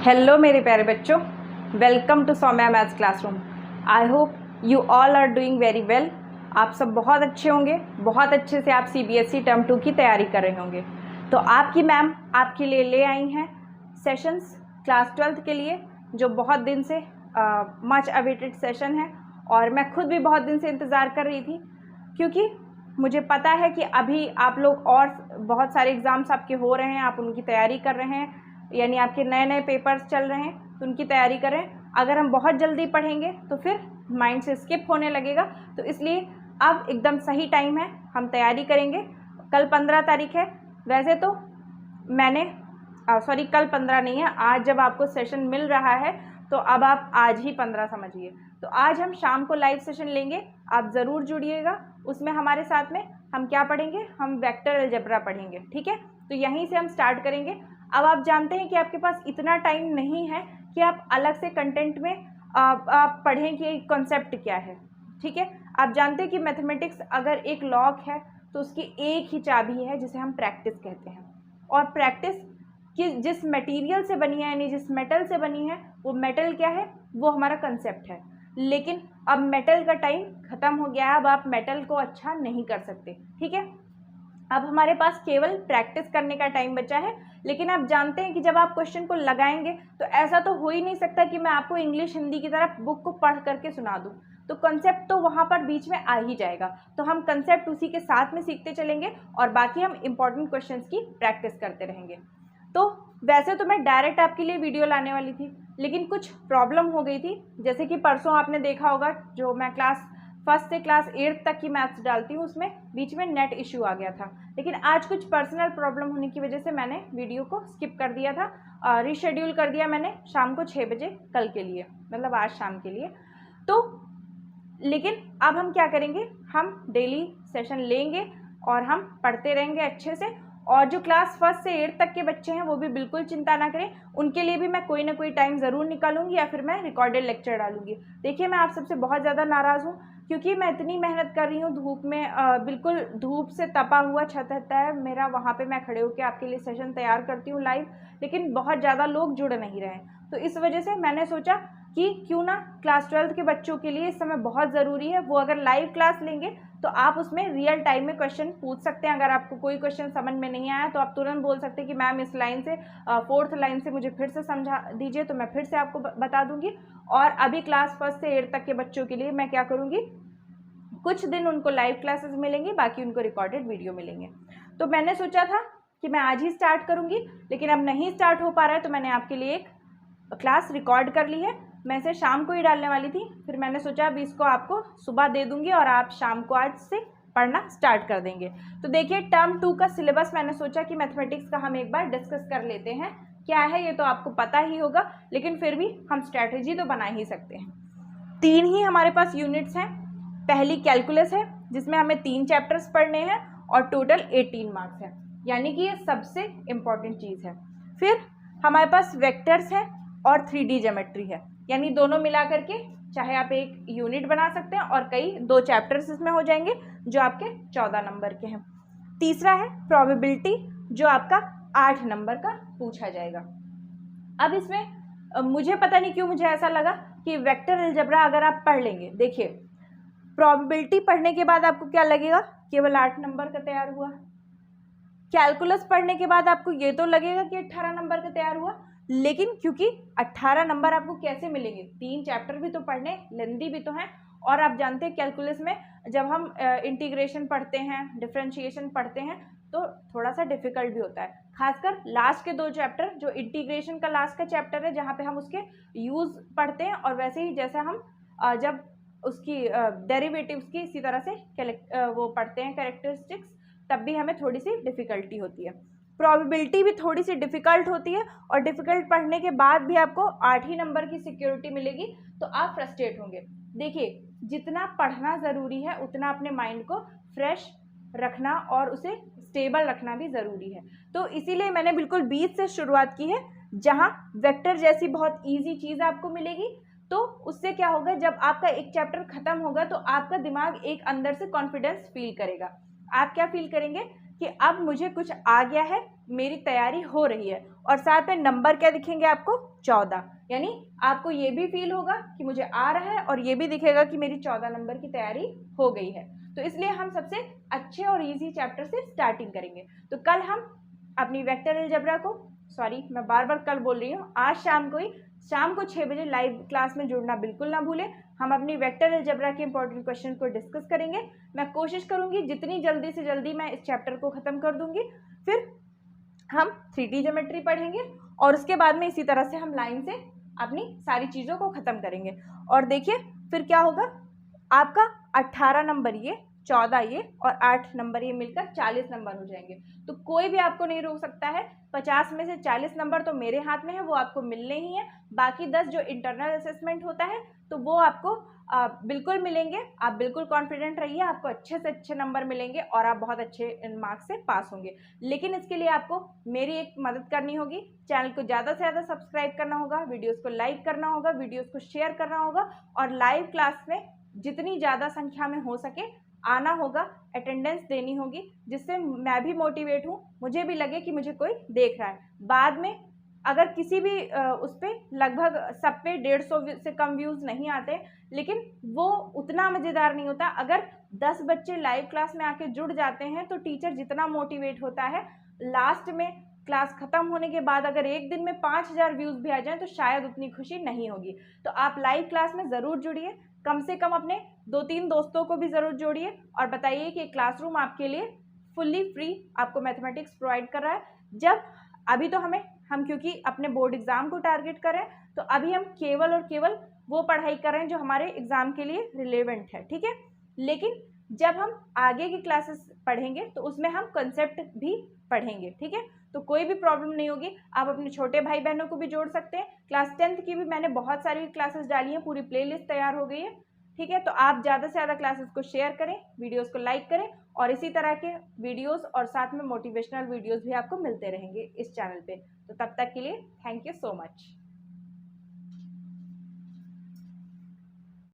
Hello मेरे प्यारे बच्चों, welcome to Saumya maths classroom. I hope you all are doing very well. आप सब बहुत अच्छे होंगे, बहुत अच्छे से आप सीबीएसई टर्म 2 की तैयारी कर रहे होंगे। तो आपकी मैम आपके लिए ले आई हैं सेशंस क्लास 12th के लिए, जो बहुत दिन से मच अवेटेड सेशन है और मैं खुद भी बहुत दिन से इंतज़ार कर रही थी, क्योंकि मुझे पता है कि अभी आप लोग और बहुत सारे एग्ज़ाम्स आपके हो रहे हैं, आप उनकी तैयारी कर रहे हैं, यानी आपके नए नए पेपर्स चल रहे हैं तो उनकी तैयारी करें। अगर हम बहुत जल्दी पढ़ेंगे तो फिर माइंड से स्किप होने लगेगा, तो इसलिए अब एकदम सही टाइम है, हम तैयारी करेंगे। कल 15 तारीख है। वैसे तो मैंने कल 15 नहीं है, आज जब आपको सेशन मिल रहा है तो अब आप आज ही 15 समझिए। तो आज हम शाम को लाइव सेशन लेंगे, आप ज़रूर जुड़िएगा। उसमें हमारे साथ में हम क्या पढ़ेंगे, हम वेक्टर अलजेब्रा पढ़ेंगे, ठीक है। तो यहीं से हम स्टार्ट करेंगे। अब आप जानते हैं कि आपके पास इतना टाइम नहीं है कि आप अलग से कंटेंट में आप पढ़ें कि कॉन्सेप्ट क्या है, ठीक है। आप जानते हैं कि मैथमेटिक्स अगर एक लॉक है तो उसकी एक ही चाबी है जिसे हम प्रैक्टिस कहते हैं। और प्रैक्टिस कि जिस मटेरियल से बनी है, यानी जिस मेटल से बनी है, वो मेटल क्या है, वो हमारा कंसेप्ट है। लेकिन अब मेटल का टाइम ख़त्म हो गया है, अब आप मेटल को अच्छा नहीं कर सकते, ठीक है। अब हमारे पास केवल प्रैक्टिस करने का टाइम बचा है। लेकिन आप जानते हैं कि जब आप क्वेश्चन को लगाएंगे तो ऐसा तो हो ही नहीं सकता कि मैं आपको इंग्लिश हिंदी की तरह बुक को पढ़ करके सुना दूं, तो कंसेप्ट तो वहाँ पर बीच में आ ही जाएगा। तो हम कंसेप्ट उसी के साथ में सीखते चलेंगे और बाकी हम इंपॉर्टेंट क्वेश्चंस की प्रैक्टिस करते रहेंगे। तो वैसे तो मैं डायरेक्ट आपके लिए वीडियो लाने वाली थी, लेकिन कुछ प्रॉब्लम हो गई थी। जैसे कि परसों आपने देखा होगा, जो मैं क्लास 1 से क्लास 8 तक की मैथ्स डालती हूँ, उसमें बीच में नेट इशू आ गया था। लेकिन आज कुछ पर्सनल प्रॉब्लम होने की वजह से मैंने वीडियो को स्किप कर दिया था, रीशेड्यूल कर दिया मैंने शाम को 6 बजे कल के लिए, मतलब आज शाम के लिए। तो लेकिन अब हम क्या करेंगे, हम डेली सेशन लेंगे और हम पढ़ते रहेंगे अच्छे से। और जो क्लास 1 से 8 तक के बच्चे हैं वो भी बिल्कुल चिंता ना करें, उनके लिए भी मैं कोई ना कोई टाइम ज़रूर निकालूंगी या फिर मैं रिकॉर्डेड लेक्चर डालूंगी। देखिए, मैं आप सबसे बहुत ज़्यादा नाराज़ हूँ, क्योंकि मैं इतनी मेहनत कर रही हूँ धूप में, बिल्कुल धूप से तपा हुआ छत रहता है मेरा, वहाँ पे मैं खड़े होकर आपके लिए सेशन तैयार करती हूँ लाइव, लेकिन बहुत ज़्यादा लोग जुड़ नहीं रहे। तो इस वजह से मैंने सोचा कि क्यों ना क्लास 12th के बच्चों के लिए इस समय बहुत ज़रूरी है, वो अगर लाइव क्लास लेंगे तो आप उसमें रियल टाइम में क्वेश्चन पूछ सकते हैं। अगर आपको कोई क्वेश्चन समझ में नहीं आया तो आप तुरंत बोल सकते हैं कि मैम इस लाइन से 4th लाइन से मुझे फिर से समझा दीजिए, तो मैं फिर से आपको बता दूंगी। और अभी क्लास 1 से 8 तक के बच्चों के लिए मैं क्या करूँगी, कुछ दिन उनको लाइव क्लासेस मिलेंगी, बाकी उनको रिकॉर्डेड वीडियो मिलेंगे। तो मैंने सोचा था कि मैं आज ही स्टार्ट करूँगी, लेकिन अब नहीं स्टार्ट हो पा रहा है, तो मैंने आपके लिए एक क्लास रिकॉर्ड कर ली है। मैं इसे शाम को ही डालने वाली थी, फिर मैंने सोचा अब इसको आपको सुबह दे दूंगी और आप शाम को आज से पढ़ना स्टार्ट कर देंगे। तो देखिए, टर्म 2 का सिलेबस मैंने सोचा कि मैथमेटिक्स का हम एक बार डिस्कस कर लेते हैं। क्या है ये तो आपको पता ही होगा, लेकिन फिर भी हम स्ट्रैटेजी तो बना ही सकते हैं। 3 ही हमारे पास यूनिट्स हैं। पहली कैलकुलस है, जिसमें हमें 3 चैप्टर्स पढ़ने हैं और टोटल 18 मार्क्स है, यानी कि ये सबसे इम्पॉर्टेंट चीज़ है। फिर हमारे पास वेक्टर्स है और 3D ज्योमेट्री है, यानी दोनों मिला करके चाहे आप एक यूनिट बना सकते हैं और कई 2 चैप्टर्स इसमें हो जाएंगे जो आपके 14 नंबर के हैं। तीसरा है प्रोबेबिलिटी, जो आपका 8 नंबर का पूछा जाएगा। अब इसमें मुझे पता नहीं क्यों मुझे ऐसा लगा कि वेक्टर अलजेब्रा अगर आप पढ़ लेंगे, देखिए प्रोबेबिलिटी पढ़ने के बाद आपको क्या लगेगा, केवल 8 नंबर का तैयार हुआ। कैलकुलस पढ़ने के बाद आपको ये तो लगेगा कि 18 नंबर का तैयार हुआ, लेकिन क्योंकि 18 नंबर आपको कैसे मिलेंगे, 3 चैप्टर भी तो पढ़ने, लेंदी भी तो हैं। और आप जानते हैं कैलकुलस में जब हम इंटीग्रेशन पढ़ते हैं, डिफरेंशिएशन पढ़ते हैं, तो थोड़ा सा डिफिकल्ट भी होता है, खासकर लास्ट के 2 चैप्टर, जो इंटीग्रेशन का लास्ट का चैप्टर है जहाँ पे हम उसके यूज़ पढ़ते हैं, और वैसे ही जैसे हम जब उसकी डेरिवेटिव्स की इसी तरह से वो पढ़ते हैं कैरेक्टरिस्टिक्स, तब भी हमें थोड़ी सी डिफ़िकल्टी होती है। प्रोबेबिलिटी भी थोड़ी सी डिफ़िकल्ट होती है, और डिफ़िकल्ट पढ़ने के बाद भी आपको 8 ही नंबर की सिक्योरिटी मिलेगी, तो आप फ्रस्ट्रेट होंगे। देखिए, जितना पढ़ना ज़रूरी है उतना अपने माइंड को फ्रेश रखना और उसे स्टेबल रखना भी ज़रूरी है। तो इसीलिए मैंने बिल्कुल 20 से शुरुआत की है, जहाँ वेक्टर जैसी बहुत ईजी चीज़ आपको मिलेगी। तो उससे क्या होगा, जब आपका एक चैप्टर ख़त्म होगा तो आपका दिमाग एक अंदर से कॉन्फिडेंस फील करेगा। आप क्या फील करेंगे कि अब मुझे कुछ आ गया है, मेरी तैयारी हो रही है। और साथ में नंबर क्या दिखेंगे आपको? 14। यानी आपको ये भी फील होगा कि मुझे आ रहा है और ये भी दिखेगा कि मेरी 14 नंबर की तैयारी हो गई है। तो इसलिए हम सबसे अच्छे और इजी चैप्टर से स्टार्टिंग करेंगे। तो कल हम अपनी वेक्टर अलजेब्रा को, सॉरी मैं बार बार कल बोल रही हूँ, आज शाम को 6 बजे लाइव क्लास में जुड़ना बिल्कुल ना भूलें। हम अपनी वेक्टर अलजेब्रा के इंपॉर्टेंट क्वेश्चन को डिस्कस करेंगे। मैं कोशिश करूंगी जितनी जल्दी से जल्दी मैं इस चैप्टर को ख़त्म कर दूंगी। फिर हम 3D ज्योमेट्री पढ़ेंगे और उसके बाद में इसी तरह से हम लाइन से अपनी सारी चीज़ों को ख़त्म करेंगे। और देखिए फिर क्या होगा, आपका 18 नंबर ये, 14 ये और 8 नंबर ये मिलकर 40 नंबर हो जाएंगे। तो कोई भी आपको नहीं रोक सकता है। 50 में से 40 नंबर तो मेरे हाथ में है, वो आपको मिलने ही है। बाकी 10 जो इंटरनल असेसमेंट होता है तो वो आपको बिल्कुल मिलेंगे। आप बिल्कुल कॉन्फिडेंट रहिए, आपको अच्छे से अच्छे नंबर मिलेंगे और आप बहुत अच्छे मार्क्स से पास होंगे। लेकिन इसके लिए आपको मेरी एक मदद करनी होगी। चैनल को ज़्यादा से ज़्यादा सब्सक्राइब करना होगा, वीडियोस को लाइक करना होगा, वीडियोस को शेयर करना होगा और लाइव क्लास में जितनी ज़्यादा संख्या में हो सके आना होगा, अटेंडेंस देनी होगी, जिससे मैं भी मोटिवेट हूँ, मुझे भी लगे कि मुझे कोई देख रहा है। बाद में अगर किसी भी उस पर लगभग सब पे 150 से कम व्यूज़ नहीं आते, लेकिन वो उतना मज़ेदार नहीं होता। अगर 10 बच्चे लाइव क्लास में आके जुड़ जाते हैं तो टीचर जितना मोटिवेट होता है, लास्ट में क्लास ख़त्म होने के बाद अगर एक दिन में 5000 व्यूज़ भी आ जाएँ तो शायद उतनी खुशी नहीं होगी। तो आप लाइव क्लास में ज़रूर जुड़िए, कम से कम अपने 2-3 दोस्तों को भी ज़रूर जोड़िए और बताइए कि क्लासरूम आपके लिए फुल्ली फ्री आपको मैथमेटिक्स प्रोवाइड कर रहा है। जब अभी तो हम क्योंकि अपने बोर्ड एग्ज़ाम को टारगेट कर रहे हैं, तो अभी हम केवल और केवल वो पढ़ाई कर रहे हैं जो हमारे एग्ज़ाम के लिए रिलेवेंट है, ठीक है। लेकिन जब हम आगे की क्लासेस पढ़ेंगे तो उसमें हम कंसेप्ट भी पढ़ेंगे, ठीक है। तो कोई भी प्रॉब्लम नहीं होगी। आप अपने छोटे भाई बहनों को भी जोड़ सकते हैं। क्लास 10th की भी मैंने बहुत सारी क्लासेस डाली हैं, पूरी प्लेलिस्ट तैयार हो गई है, ठीक है। तो आप ज़्यादा से ज़्यादा क्लासेस को शेयर करें, वीडियोस को लाइक करें और इसी तरह के वीडियोस और साथ में मोटिवेशनल वीडियोस भी आपको मिलते रहेंगे इस चैनल पे। तो तब तक के लिए थैंक यू सो मच।